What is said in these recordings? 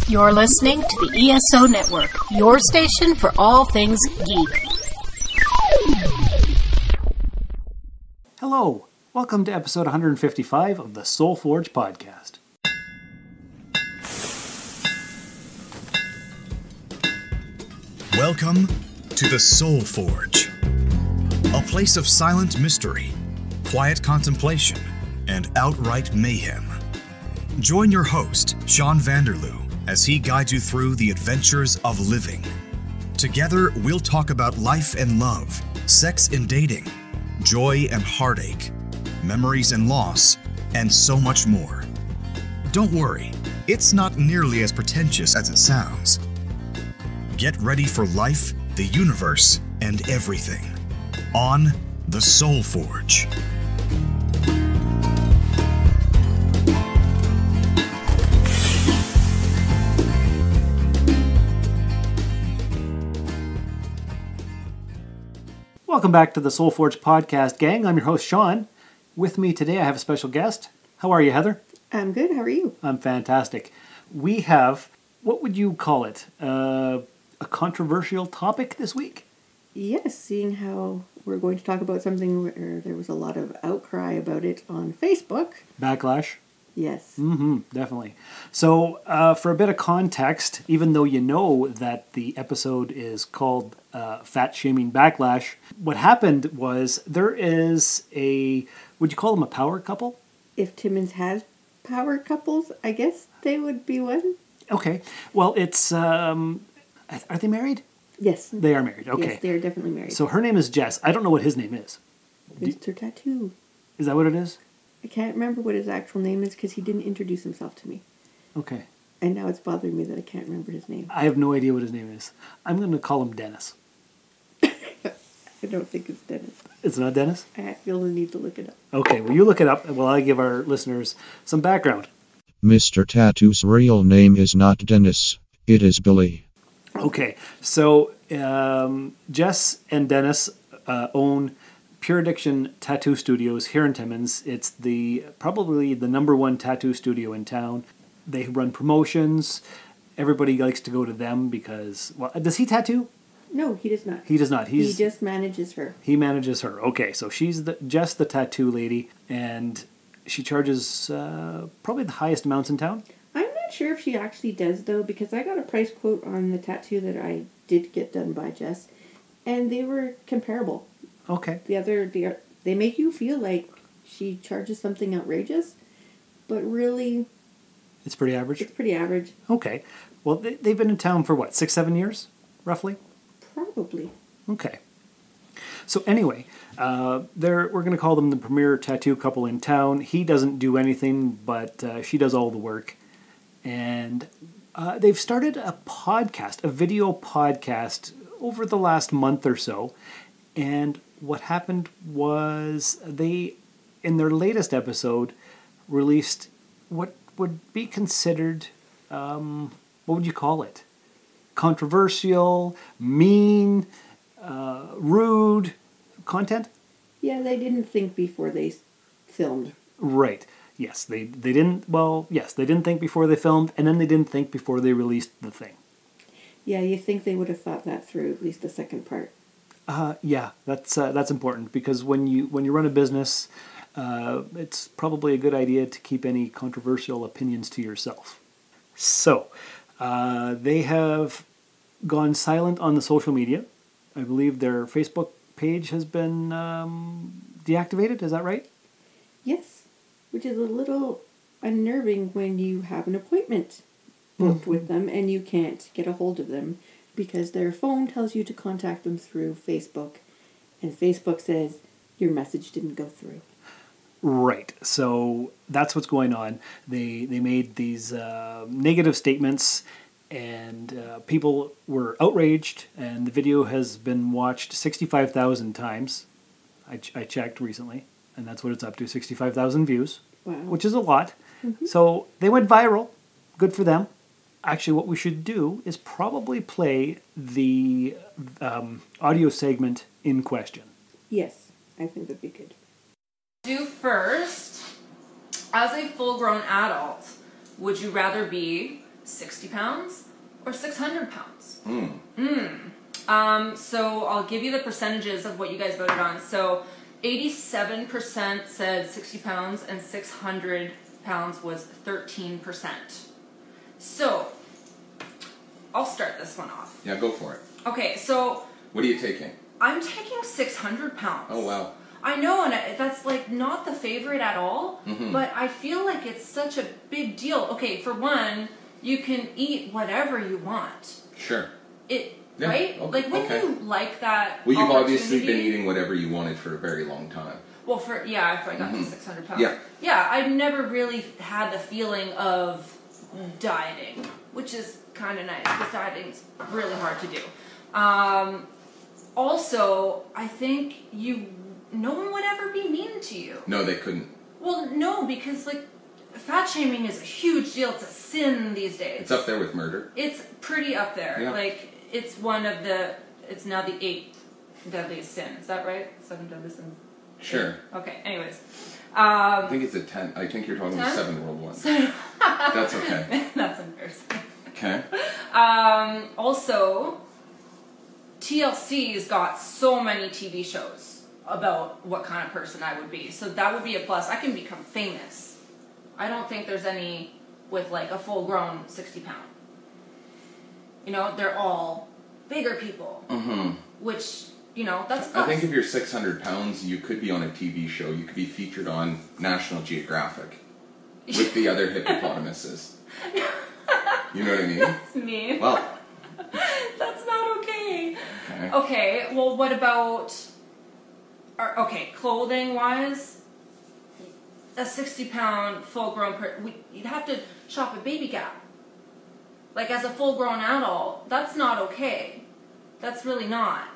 You're listening to the ESO Network, your station for all things geek. Hello, welcome to episode 155 of the Soul Forge podcast. Welcome to the Soul Forge, a place of silent mystery, quiet contemplation, and outright mayhem. Join your host, Sean Vanderloo, as he guides you through the adventures of living. Together, we'll talk about life and love, sex and dating, joy and heartache, memories and loss, and so much more. Don't worry, it's not nearly as pretentious as it sounds. Get ready for life, the universe, and everything on the Soul Forge. Welcome back to the Soul Forge podcast, gang. I'm your host, Sean. With me today, I have a special guest. How are you, Heather? I'm good. How are you? I'm fantastic. We have, what would you call it, a controversial topic this week? Yes, seeing how we're going to talk about something where there was a lot of outcry about it on Facebook. Backlash? Yes. Definitely. So, for a bit of context, even though you know that the episode is called Fat Shaming Backlash, what happened was there is would you call them a power couple? If Timmins has power couples, I guess they would be one. Okay. Well, it's, are they married? Yes. They are married. Okay. Yes, they are definitely married. So her name is Jess. I don't know what his name is. Mr. Tattoo. Is that what it is? I can't remember what his actual name is because he didn't introduce himself to me. Okay. And now it's bothering me that I can't remember his name. I have no idea what his name is. I'm going to call him Dennis. I don't think it's Dennis. It's not Dennis? I feel the need to look it up. Okay, well, you look it up while I give our listeners some background. Mr. Tattoo's real name is not Dennis. It is Billy. Okay, so Jess and Dennis own Pure Addiction Tattoo Studios here in Timmins. It's probably the number one tattoo studio in town. They run promotions. Everybody likes to go to them because, well, does he tattoo? No, he does not. He does not. He just manages her. He manages her. Okay, so she's Jess, the tattoo lady, and she charges probably the highest amounts in town. I'm not sure if she actually does, though, because I got a price quote on the tattoo that I did get done by Jess, and they were comparable. Okay. They make you feel like she charges something outrageous, but really... It's pretty average? It's pretty average. Okay. Well, they've been in town for what, 6-7 years, roughly? Probably. Okay. So anyway, we're going to call them the premier tattoo couple in town. He doesn't do anything, but she does all the work. And they've started a video podcast over the last month or so. And what happened was they, in their latest episode, released what would be considered, what would you call it? Controversial, mean, rude content? Yeah, they didn't think before they filmed. Right. Yes, they didn't. Well, yes, they didn't think before they filmed, and then they didn't think before they released the thing. Yeah, you think they would have thought that through, at least the second part. Yeah, that's important because when you run a business, it's probably a good idea to keep any controversial opinions to yourself. So, they have gone silent on the social media. I believe their Facebook page has been deactivated. Is that right? Yes, which is a little unnerving when you have an appointment booked with them and you can't get a hold of them because their phone tells you to contact them through Facebook, and Facebook says your message didn't go through. Right. So that's what's going on. They made these negative statements, and people were outraged, and the video has been watched 65,000 times. I checked recently, and that's what it's up to, 65,000 views, wow, which is a lot. Mm-hmm. So they went viral. Good for them. Actually, what we should do is probably play the audio segment in question. Yes, I think that'd be good. Do first, as a full-grown adult, would you rather be 60 pounds or 600 pounds? So I'll give you the percentages of what you guys voted on. So 87% said 60 pounds and 600 pounds was 13%. So I'll start this one off. Yeah, go for it. Okay, so... What are you taking? I'm taking 600 pounds. Oh, wow. I know, and that's like not the favorite at all, but I feel like it's such a big deal. Okay, for one, you can eat whatever you want. Sure. Right? Okay, like, wouldn't you like that? Well, you've obviously been eating whatever you wanted for a very long time. Well, if I got to 600 pounds. Yeah. Yeah, I've never really had the feeling of dieting, which is kind of nice, because dieting's really hard to do. Also, I think no one would ever be mean to you. No, they couldn't. Well, no, because, like, fat shaming is a huge deal. It's a sin these days. It's up there with murder. It's pretty up there. Yeah. Like, it's it's now the 8th deadliest sin. Is that right? 7 deadly sins? Sure. Okay, anyways. I think it's a 10. I think you're talking about 7 world ones. That's okay. That's embarrassing. Okay. Also, TLC's got so many TV shows about what kind of person I would be. So that would be a plus. I can become famous. I don't think there's any with like a full-grown 60-pound. You know, they're all bigger people. Which, you know, that's plus. I think if you're 600 pounds, you could be on a TV show. You could be featured on National Geographic with the other hippopotamuses. You know what I mean? That's mean. Well. That's not okay. Okay, well, what about... clothing-wise, a 60-pound full-grown person, you'd have to shop at Baby Gap. Like, as a full-grown adult, that's not okay. That's really not.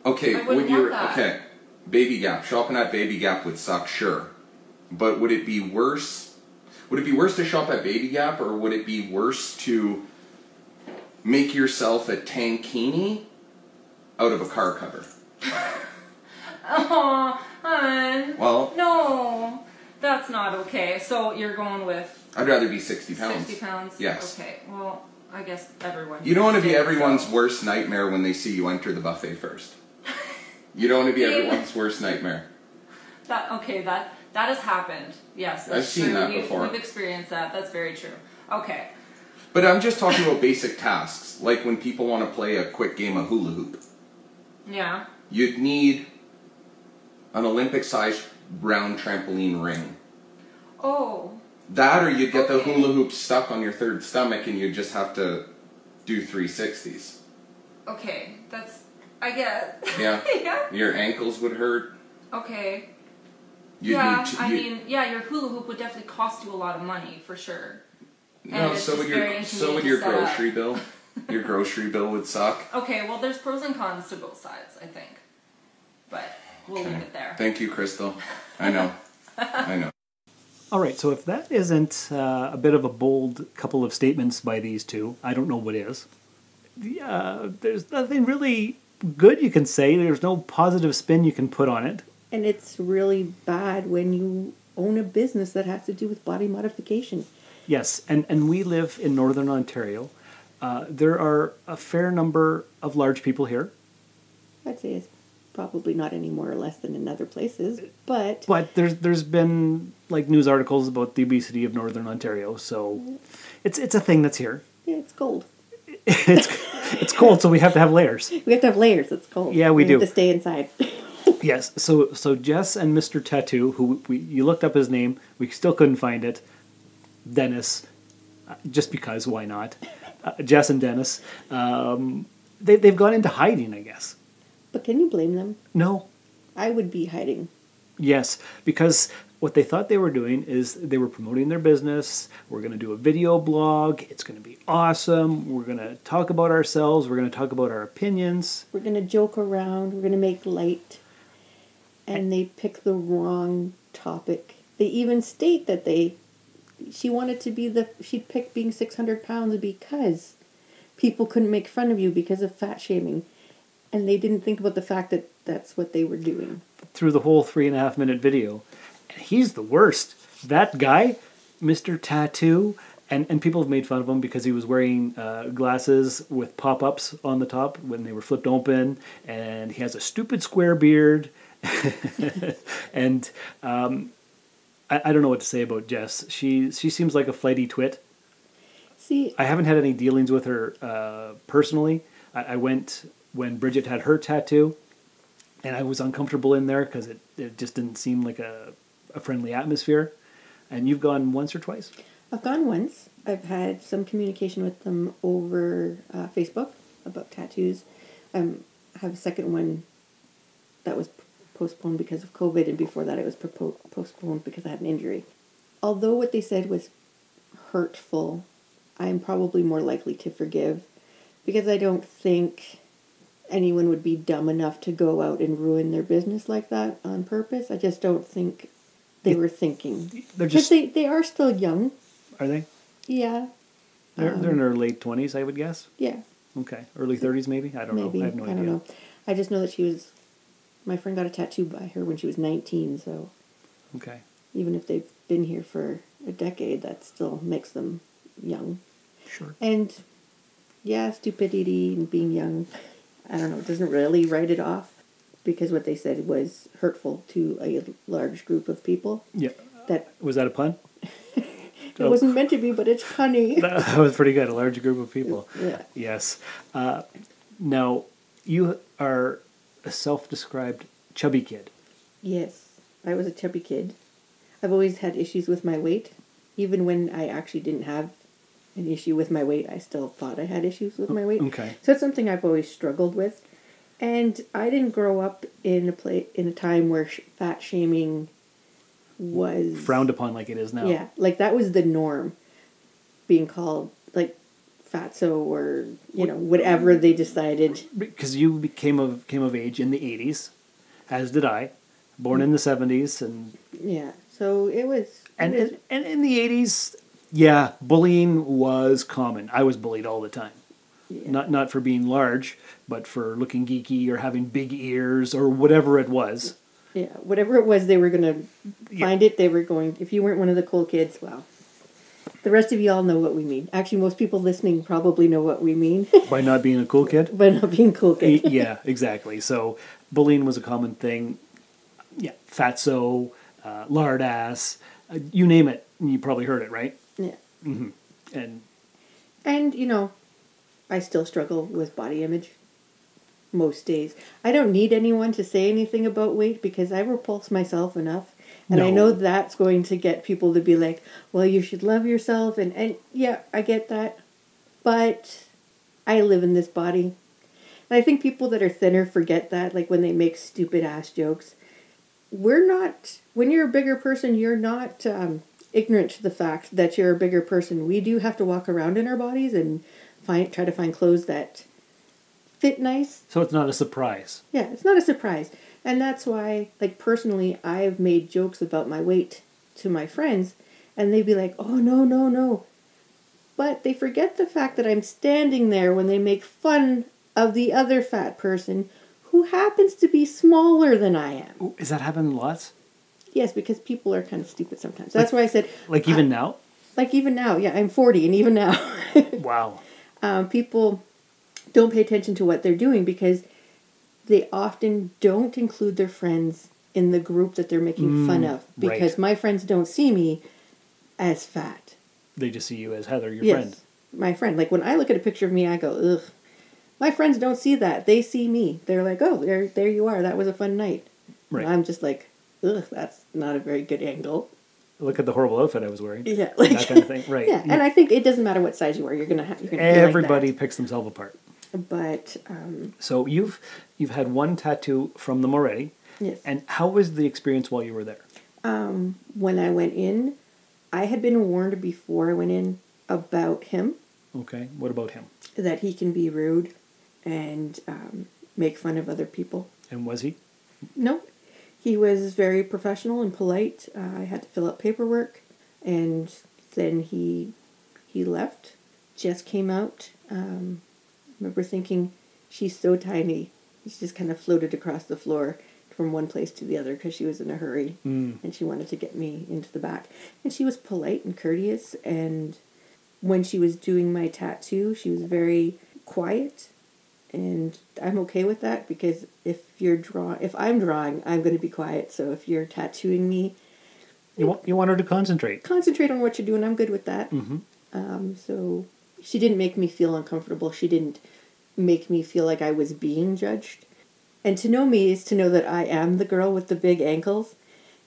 Okay, I wouldn't want that. Okay, Baby Gap. Shopping at Baby Gap would suck, sure. But would it be worse? Would it be worse to shop at Baby Gap, or would it be worse to make yourself a tankini out of a car cover? Oh, hon. Well, no, that's not okay. So you're going with... I'd rather be 60 pounds. 60 pounds? Yes. Okay, well, I guess everyone... You don't want to be everyone's worst nightmare when they see you enter the buffet first. You don't want to be everyone's worst nightmare. That has happened. Yes, I've seen that before. We've experienced that. That's very true. Okay. But I'm just talking about basic tasks, like when people want to play a quick game of hula hoop. Yeah. You'd need an Olympic-sized round trampoline ring. Oh. That, or you'd get the hula hoop stuck on your third stomach and you'd just have to do 360s. Okay, I guess. Yeah. Yeah. Your ankles would hurt. Okay. Your your hula hoop would definitely cost you a lot of money, for sure. No, so would your grocery bill. Your grocery bill would suck. Okay, well, there's pros and cons to both sides, I think. But we'll leave it there. Thank you, Crystal. I know. I know. All right, so if that isn't a bit of a bold couple of statements by these two, I don't know what is. There's nothing really good you can say. There's no positive spin you can put on it. And it's really bad when you own a business that has to do with body modification. Yes, and we live in Northern Ontario. There are a fair number of large people here. I'd say it's probably not any more or less than in other places, but there's been like news articles about the obesity of Northern Ontario, so it's a thing that's here. Yeah, it's cold. It's cold, so we have to have layers. We have to have layers. It's cold. Yeah, we do. Have to stay inside. Yes. So Jess and Mr. Tattoo, who you looked up his name, we still couldn't find it. Dennis, just because, why not? Jess and Dennis, they've gone into hiding, I guess. But can you blame them? No. I would be hiding. Yes, because what they thought they were doing is they were promoting their business. We're going to do a video blog. It's going to be awesome. We're going to talk about ourselves. We're going to talk about our opinions. We're going to joke around. We're going to make light. And they pick the wrong topic. They even state that she wanted to be she'd pick being 600 pounds because people couldn't make fun of you because of fat shaming. And they didn't think about the fact that that's what they were doing. Through the whole 3.5 minute video. And he's the worst. That guy, Mr. Tattoo, And people have made fun of him because he was wearing glasses with pop-ups on the top when they were flipped open, and he has a stupid square beard. And I don't know what to say about Jess. She seems like a flighty twit. See, I haven't had any dealings with her personally. I went when Bridget had her tattoo, and I was uncomfortable in there because it just didn't seem like a friendly atmosphere. And you've gone once or twice? I've gone once. I've had some communication with them over Facebook about tattoos. I have a second one that was postponed because of COVID, and before that it was postponed because I had an injury. Although what they said was hurtful, I'm probably more likely to forgive, because I don't think anyone would be dumb enough to go out and ruin their business like that on purpose. I just don't think they were thinking. Because they are still young. Are they? Yeah. They're in their late 20s, I would guess. Yeah. Okay. Early 30s, maybe? I don't know. I have no idea. I don't know. I just know that my friend got a tattoo by her when she was 19, so... Okay. Even if they've been here for a decade, that still makes them young. Sure. And, yeah, stupidity and being young, I don't know, it doesn't really write it off, because what they said was hurtful to a large group of people. Yeah. That Was that a pun? It wasn't meant to be, but it's punny. That was pretty good. A large group of people. Yeah. Yes. Now, you are a self-described chubby kid. Yes, I was a chubby kid. I've always had issues with my weight. Even when I actually didn't have an issue with my weight, I still thought I had issues with my weight. Okay. So it's something I've always struggled with. And I didn't grow up in a time where fat shaming was... frowned upon like it is now. Yeah, like that was the norm. Being called, like, fatso or, whatever they decided. Because you came of age in the 80s, as did I. Born in the 70s. And yeah, so it was... And in the 80s, yeah, bullying was common. I was bullied all the time. Yeah. Not for being large, but for looking geeky or having big ears or whatever it was. Yeah, whatever it was, they were going to find it. They were going, if you weren't one of the cool kids, well, the rest of you all know what we mean. Actually, most people listening probably know what we mean. By not being a cool kid? By not being a cool kid. Yeah, exactly. So bullying was a common thing. Yeah, fatso, lard ass, you name it. You probably heard it, right? Yeah. Mm-hmm. And, I still struggle with body image. Most days. I don't need anyone to say anything about weight because I repulse myself enough. And I know that's going to get people to be like, well, you should love yourself. And yeah, I get that. But I live in this body. And I think people that are thinner forget that, like when they make stupid ass jokes. When you're a bigger person, you're not ignorant to the fact that you're a bigger person. We do have to walk around in our bodies and try to find clothes that fit nice. So it's not a surprise. Yeah, it's not a surprise. And that's why, like, personally, I've made jokes about my weight to my friends, and they'd be like, oh, no. But they forget the fact that I'm standing there when they make fun of the other fat person who happens to be smaller than I am. Ooh, is that happening lots? Yes, because people are kind of stupid sometimes. That's why I said... Like even now? Like even now, yeah. I'm 40, and even now. Wow. People don't pay attention to what they're doing because they often don't include their friends in the group that they're making fun of. Because my friends don't see me as fat. They just see you as Heather, your friend. My friend. Like when I look at a picture of me, I go, ugh. My friends don't see that. They see me. They're like, oh, there you are. That was a fun night. Right. And I'm just like, ugh, that's not a very good angle. Look at the horrible outfit I was wearing. Yeah, like, that kind of thing. Right. Yeah, and I think it doesn't matter what size you are. You're gonna Everybody picks themselves apart. But so you've had one tattoo from them already. Yes. And how was the experience while you were there? When I went in, I had been warned before I went in about him. Okay. What about him? That he can be rude and make fun of other people. And was he? No. He was very professional and polite. I had to fill out paperwork. And then he left. Jess came out. I remember thinking, she's so tiny. She just kind of floated across the floor from one place to the other because she was in a hurry. And she wanted to get me into the back. And she was polite and courteous. And when she was doing my tattoo, she was very quiet, and I'm okay with that because if I'm drawing, I'm going to be quiet. So if you're tattooing me, you want her to concentrate. Concentrate on what you're doing. I'm good with that. So she didn't make me feel uncomfortable. She didn't make me feel like I was being judged. And to know me is to know that I am the girl with the big ankles.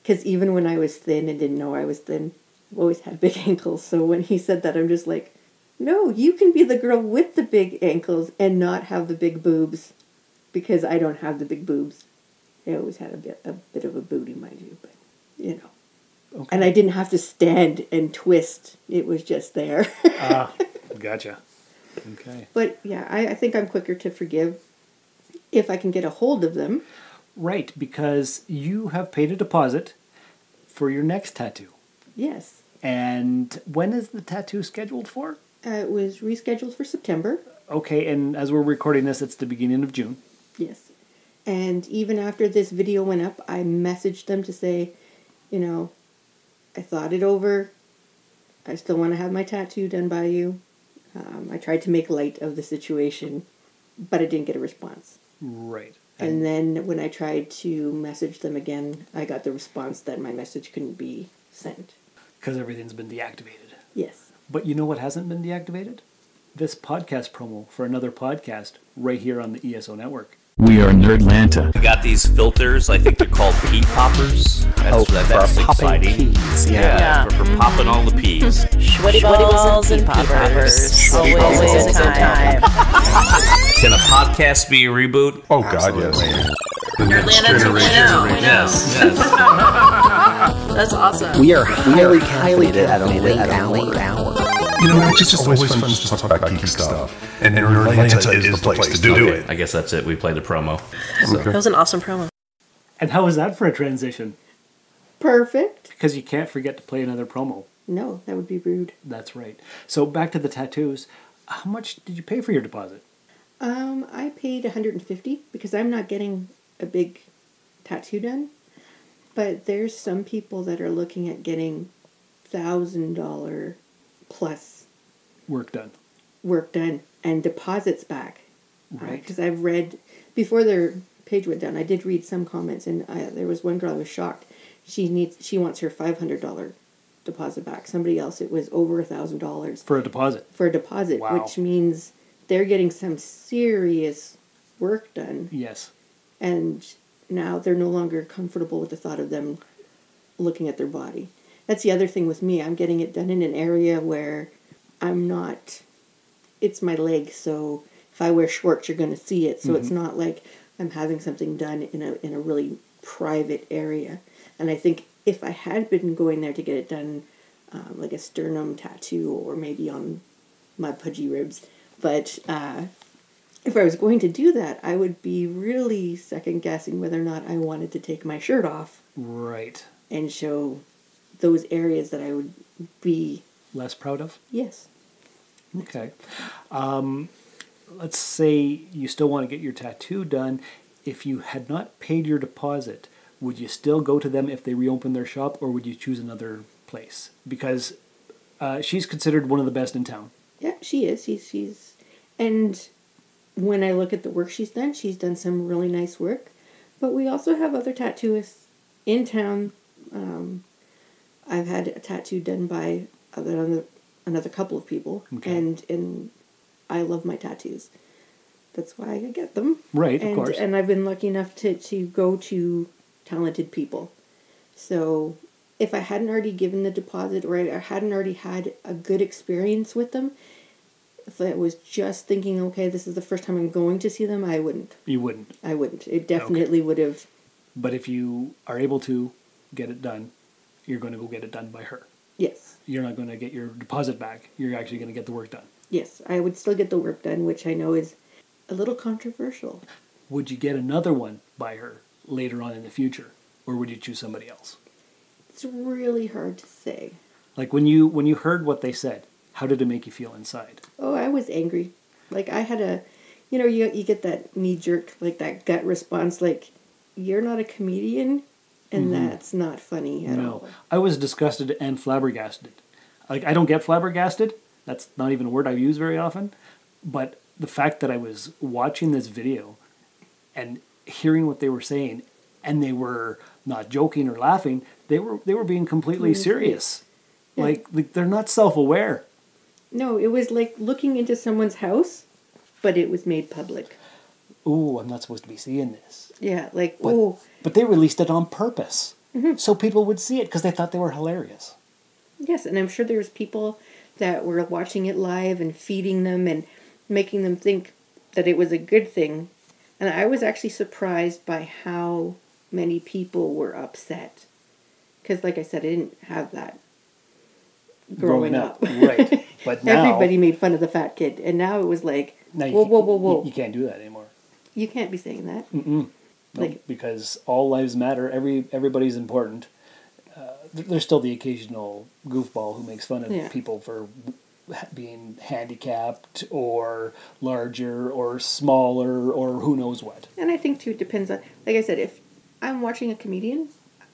Because even when I was thin and didn't know I was thin, I've always had big ankles. So when he said that, I'm just like, no, you can be the girl with the big ankles and not have the big boobs. Because I don't have the big boobs. I always had a bit of a booty, mind you, but, you know. Okay. And I didn't have to stand and twist. It was just there. Gotcha. Okay. But, yeah, I think I'm quicker to forgive if I can get a hold of them. Right, because you have paid a deposit for your next tattoo. Yes. And when is the tattoo scheduled for? It was rescheduled for September. Okay, and as we're recording this, it's the beginning of June. Yes. And even after this video went up, I messaged them to say, you know, I thought it over. I still want to have my tattoo done by you. I tried to make light of the situation, but I didn't get a response. Right. And then when I tried to message them again, I got the response that my message couldn't be sent. Because everything's been deactivated. Yes. But you know what hasn't been deactivated? This podcast promo for another podcast right here on the ESO network. We are Nerdlanta. We got these filters. I think they're called pea poppers. That's exciting. Peas. Yeah. For popping all the peas. Sweaty balls and pea poppers. Always a good time. Can a podcast be a reboot? Oh, God, yes. Nerdlanta 2.0. Yes. That's awesome. We are highly caffeinated at a late hour. You know, it's just always fun to talk about geeky stuff. And Nerdlanta is the place to do it. I guess that's it. We played a promo. That was an awesome promo. And how was that for a transition? Perfect. Because you can't forget to play another promo. No, that would be rude. That's right. So back to the tattoos. How much did you pay for your deposit? I paid $150 because I'm not getting a big tattoo done. But there's some people that are looking at getting $1,000 plus work done and deposits back. Right. Because I've read, before their page went down, I did read some comments, and there was one girl I was shocked. She wants her $500 deposit back. Somebody else, it was over $1,000 for a deposit. Wow. Which means they're getting some serious work done. Yes. And now they're no longer comfortable with the thought of them looking at their body. That's the other thing with me. I'm getting it done in an area where I'm not, it's my leg, so if I wear shorts, you're going to see it. So it's not like I'm having something done in a really private area. And I think if I had been going there to get it done, like a sternum tattoo or maybe on my pudgy ribs, but if I was going to do that, I would be really second-guessing whether or not I wanted to take my shirt off. Right. And show those areas that I would be... less proud of? Yes. Okay. Let's say you still want to get your tattoo done. If you had not paid your deposit, would you still go to them if they reopen their shop, or would you choose another place? Because she's considered one of the best in town. Yeah, she is. She's... And when I look at the work she's done some really nice work. But we also have other tattooists in town. I've had a tattoo done by another couple of people, okay. and I love my tattoos. That's why I get them. Right, of course. And I've been lucky enough to go to talented people. So if I hadn't already given the deposit, or I hadn't already had a good experience with them, if I was just thinking, okay, this is the first time I'm going to see them, I wouldn't. You wouldn't? I wouldn't. It definitely would have. But if you are able to get it done, you're going to go get it done by her. Yes. You're not going to get your deposit back. You're actually going to get the work done. Yes, I would still get the work done, which I know is a little controversial. Would you get another one by her later on in the future, or would you choose somebody else? It's really hard to say. Like when you heard what they said, how did it make you feel inside? Oh, I was angry. Like I had you get that knee-jerk, like that gut response, like, you're not a comedian, and that's not funny at all. I was disgusted and flabbergasted. Like, I don't get flabbergasted. That's not even a word I use very often. But the fact that I was watching this video and hearing what they were saying, and they were not joking or laughing, they were being completely serious. Yeah. Like they're not self-aware. No, it was like looking into someone's house, but it was made public. Ooh, I'm not supposed to be seeing this. Yeah, like, But they released it on purpose. Mm-hmm. So people would see it because they thought they were hilarious. Yes, and I'm sure there's people that were watching it live and feeding them and making them think that it was a good thing. And I was actually surprised by how many people were upset. Because, like I said, I didn't have that growing up. Right. But now... Everybody made fun of the fat kid. And now it was like, whoa. You can't do that anymore. You can't be saying that. Mm-mm. Like, because all lives matter. Everybody's important. There's still the occasional goofball who makes fun of people for being handicapped or larger or smaller or who knows what. And I think, too, it depends on... Like I said, if I'm watching a comedian,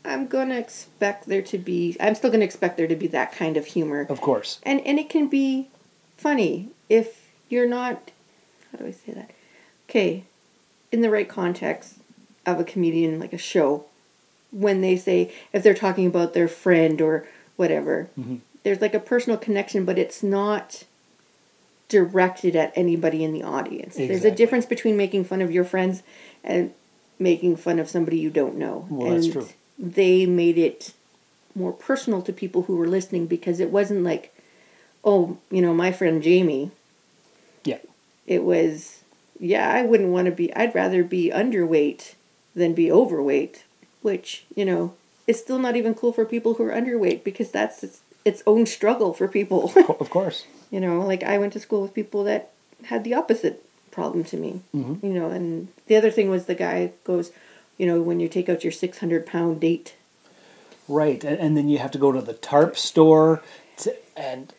I'm still going to expect there to be that kind of humor. Of course. And it can be funny if you're not... How do I say that? Okay, in the right context of a comedian, like a show, when they say, if they're talking about their friend or whatever, there's like a personal connection, but it's not directed at anybody in the audience. Exactly. There's a difference between making fun of your friends and making fun of somebody you don't know. Well, that's true. They made it more personal to people who were listening because it wasn't like, oh, my friend Jamie. Yeah. It was, I wouldn't want to be, I'd rather be underweight than be overweight, which, is still not even cool for people who are underweight because that's its own struggle for people. Of course. Like I went to school with people that had the opposite problem to me, mm-hmm. And the other thing was the guy goes, when you take out your 600-pound date. Right, and then you have to go to the tarp store and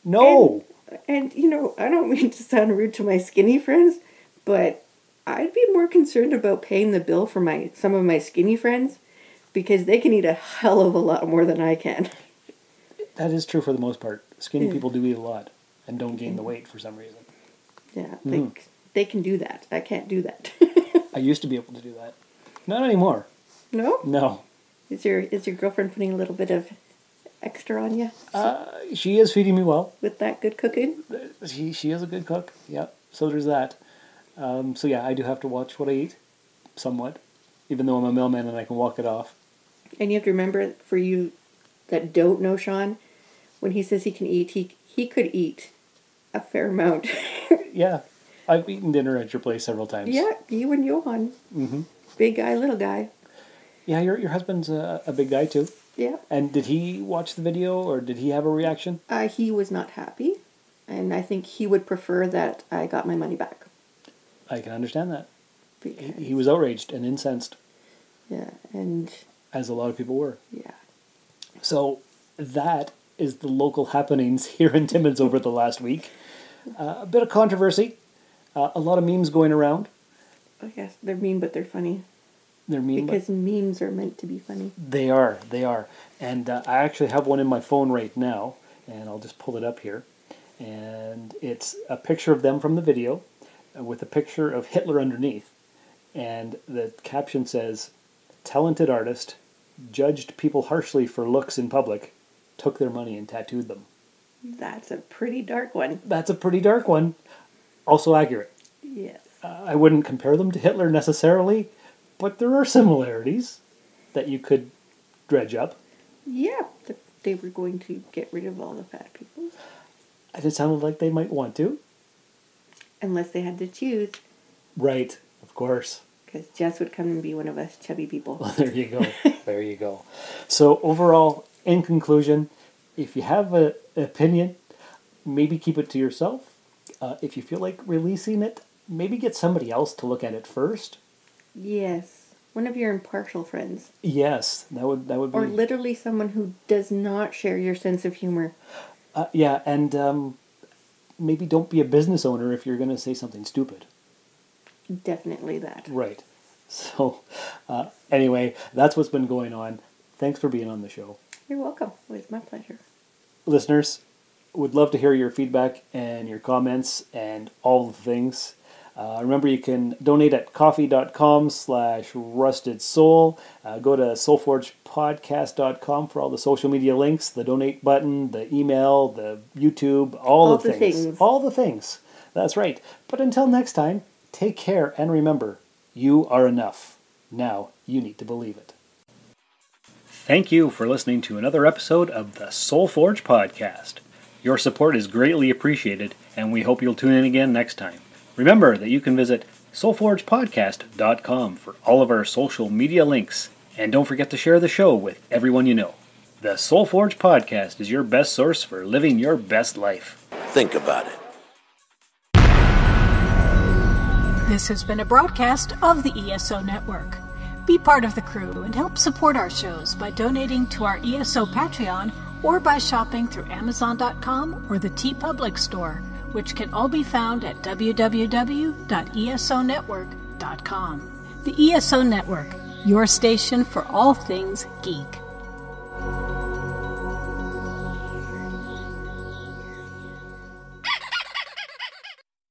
no. And I don't mean to sound rude to my skinny friends, but I'd be more concerned about paying the bill for some of my skinny friends because they can eat a hell of a lot more than I can. That is true for the most part. Skinny people do eat a lot and don't gain the weight for some reason. Yeah, they can do that. I can't do that. I used to be able to do that. Not anymore. No? No. Is your girlfriend putting a little bit of extra on you? She is feeding me well. With that good cooking? She is a good cook. Yeah. So there's that. I do have to watch what I eat, somewhat, even though I'm a mailman and I can walk it off. And you have to remember, for you that don't know Sean, when he says he can eat, he could eat a fair amount. Yeah. I've eaten dinner at your place several times. Yeah, you and Johan. Mm-hmm. Big guy, little guy. Yeah, your husband's a big guy too. Yeah. And did he watch the video or did he have a reaction? He was not happy, and I think he would prefer that I got my money back. I can understand that. He was outraged and incensed. Yeah, and... As a lot of people were. Yeah. So that is the local happenings here in Timmins over the last week. A bit of controversy. A lot of memes going around. Oh, yes, they're mean, but they're funny. They're mean, because memes are meant to be funny. They are. And I actually have one in my phone right now, and I'll just pull it up here. And it's a picture of them from the video with a picture of Hitler underneath. And the caption says, "Talented artist, judged people harshly for looks in public, took their money and tattooed them." That's a pretty dark one. That's a pretty dark one. Also accurate. Yes. I wouldn't compare them to Hitler necessarily, but there are similarities that you could dredge up. Yeah, they were going to get rid of all the fat people. And it sounded like they might want to. Unless they had to choose. Right, of course. Because Jess would come and be one of us chubby people. Well, there you go. There you go. So overall, in conclusion, if you have an opinion, maybe keep it to yourself. If you feel like releasing it, maybe get somebody else to look at it first. Yes. One of your impartial friends. Yes, that would be... Or literally someone who does not share your sense of humor. Yeah, and maybe don't be a business owner if you're going to say something stupid. Definitely that. Right. So, anyway, that's what's been going on. Thanks for being on the show. You're welcome. It was my pleasure. Listeners, would love to hear your feedback and your comments and all the things. Remember, you can donate at coffee.com/rustedsoul. Go to soulforgepodcast.com for all the social media links, the donate button, the email, the YouTube, all the things. All the things. That's right. But until next time, take care and remember, you are enough. Now you need to believe it. Thank you for listening to another episode of the Soul Forge Podcast. Your support is greatly appreciated, and we hope you'll tune in again next time. Remember that you can visit soulforgepodcast.com for all of our social media links, and don't forget to share the show with everyone you know. The Soul Forge Podcast is your best source for living your best life. Think about it. This has been a broadcast of the ESO Network. Be part of the crew and help support our shows by donating to our ESO Patreon or by shopping through Amazon.com or the TeePublic store, which can all be found at www.esonetwork.com. The ESO Network, your station for all things geek.